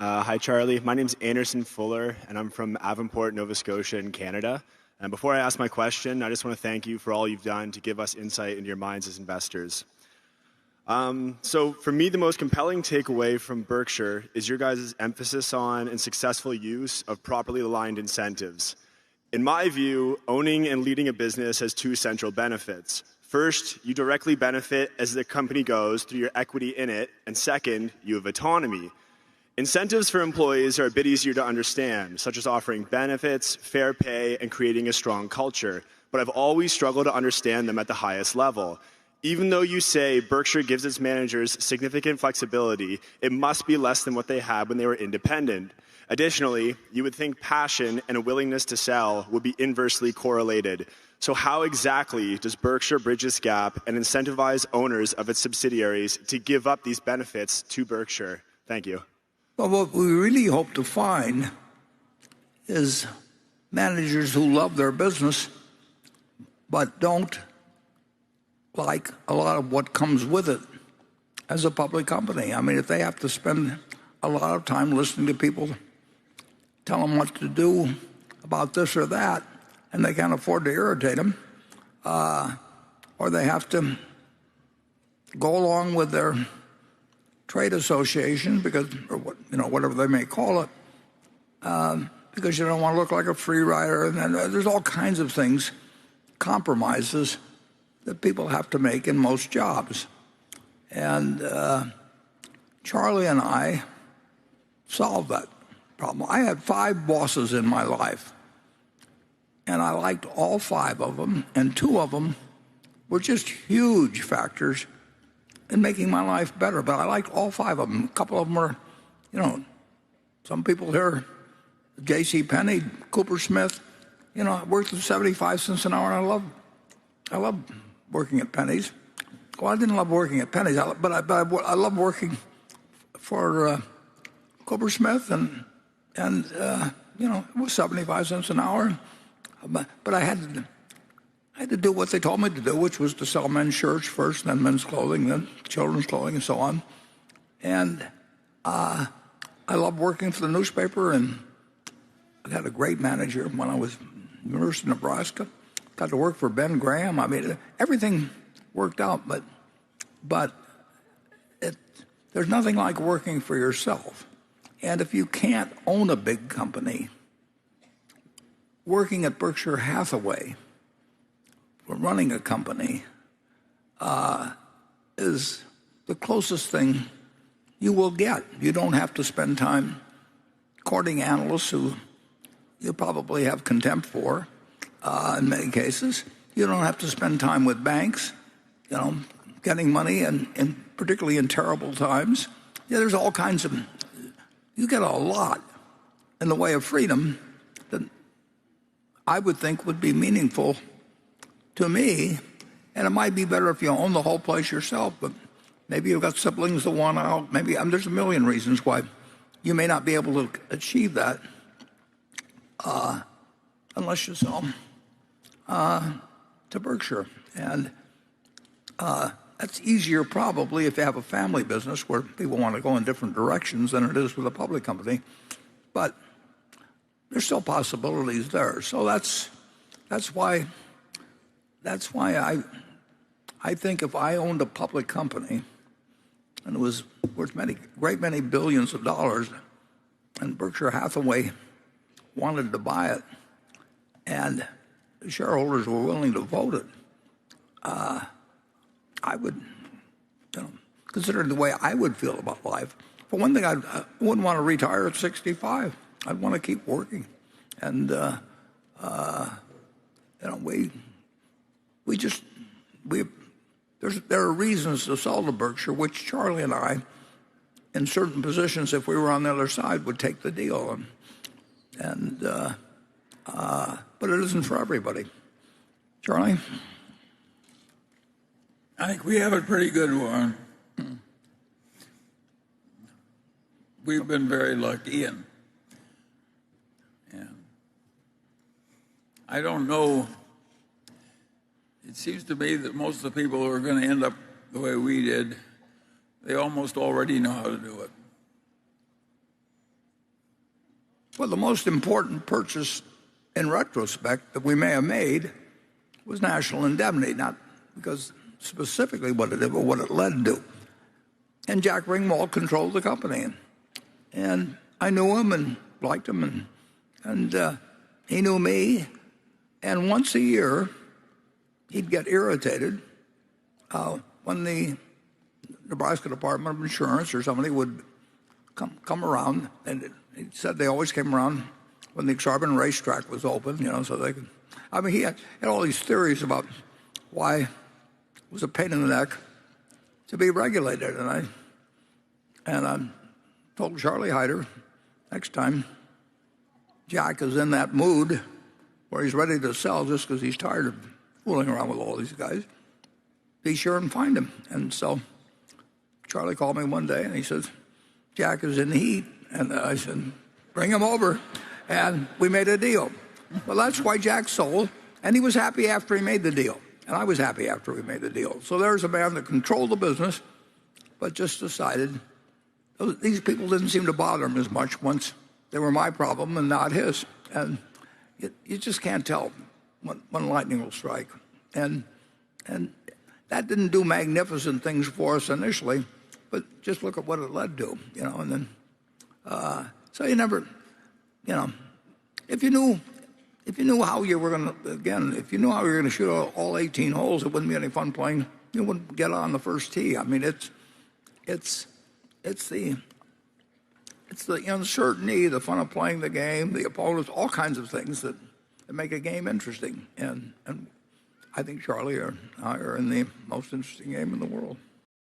Hi, Charlie. My name's Anderson Fuller, and I'm from Avonport, Nova Scotia in Canada. And before I ask my question, I just want to thank you for all you've done to give us insight into your minds as investors. So for me, the most compelling takeaway from Berkshire is your guys' emphasis on and successful use of properly aligned incentives. In my view, owning and leading a business has two central benefits. First, you directly benefit as the company goes through your equity in it, and second, you have autonomy. Incentives for employees are a bit easier to understand, such as offering benefits, fair pay, and creating a strong culture, but I've always struggled to understand them at the highest level. Even though you say Berkshire gives its managers significant flexibility, it must be less than what they had when they were independent. Additionally, you would think passion and a willingness to sell would be inversely correlated. So how exactly does Berkshire bridge this gap and incentivize owners of its subsidiaries to give up these benefits to Berkshire? Thank you. Well, what we really hope to find is managers who love their business but don't like a lot of what comes with it as a public company. I mean, if they have to spend a lot of time listening to people tell them what to do about this or that, and they can't afford to irritate them, or they have to go along with their trade association because, or whatever they may call it, because you don't want to look like a free rider, and then there's all kinds of things, compromises that people have to make in most jobs. And Charlie and I solved that problem. I had 5 bosses in my life, and I liked all 5 of them, and 2 of them were just huge factors in making my life better. But I liked all 5 of them. A couple of them were, some people here, J.C. Penney, Cooper Smith, I worked at 75 cents an hour, and I love working at Penny's. Well, I didn't love working at Penny's, but I love working for Cooper Smith, and it was 75 cents an hour. But I had to do what they told me to do, which was to sell men's shirts first, then men's clothing, then children's clothing, and so on. And I loved working for the newspaper, and I had a great manager when I was at University of Nebraska. Got to work for Ben Graham. I mean, everything worked out, but there's nothing like working for yourself. And if you can't own a big company, working at Berkshire Hathaway, or running a company, is the closest thing you will get. You don't have to spend time courting analysts who you probably have contempt for. In many cases, you don't have to spend time with banks, getting money, and particularly in terrible times. There's all kinds of, you get a lot in the way of freedom that I would think would be meaningful to me, and it might be better if you own the whole place yourself, but maybe you've got siblings that want out. Maybe there's a million reasons why you may not be able to achieve that unless you sell to Berkshire. And that's easier probably if you have a family business where people want to go in different directions than it is with a public company. But there's still possibilities there. So that's why I think if I owned a public company and it was worth great many billions of dollars, and Berkshire Hathaway wanted to buy it, and the shareholders were willing to vote it, I would, considering the way I would feel about life. For one thing, I wouldn't want to retire at 65. I'd want to keep working, and there are reasons to sell to Berkshire, which Charlie and I, in certain positions, if we were on the other side, would take the deal, but it isn't for everybody. Charlie? I think we have it pretty good, Warren. We've been very lucky, and I don't know. It seems to me that most of the people who are going to end up the way we did, they almost already know how to do it. Well, the most important purchase in retrospect that we may have made was National Indemnity, not because specifically what it did, but what it led to. And Jack Ringwald controlled the company. And I knew him and liked him, and he knew me. And once a year, he'd get irritated when the Nebraska Department of Insurance or somebody would come around. And he said they always came around when the Exarban racetrack was open, so they could. I mean, he had all these theories about why it was a pain in the neck to be regulated. And I told Charlie Hyder, next time Jack is in that mood where he's ready to sell just because he's tired of fooling around with all these guys, be sure and find him. And so Charlie called me one day and he says, Jack is in the heat. And I said, bring him over. And we made a deal. Well, that's why Jack sold. And he was happy after he made the deal. And I was happy after we made the deal. So there's a man that controlled the business, but just decided these people didn't seem to bother him as much once they were my problem and not his. And you just can't tell when lightning will strike. And that didn't do magnificent things for us initially, but just look at what it led to, and then so you never, if you knew how you were going to, again, if you knew how you were going to shoot all 18 holes, it wouldn't be any fun playing. You wouldn't get on the first tee. I mean, it's the uncertainty, the fun of playing the game, the opponents, all kinds of things that make a game interesting. And I think Charlie and I are in the most interesting game in the world.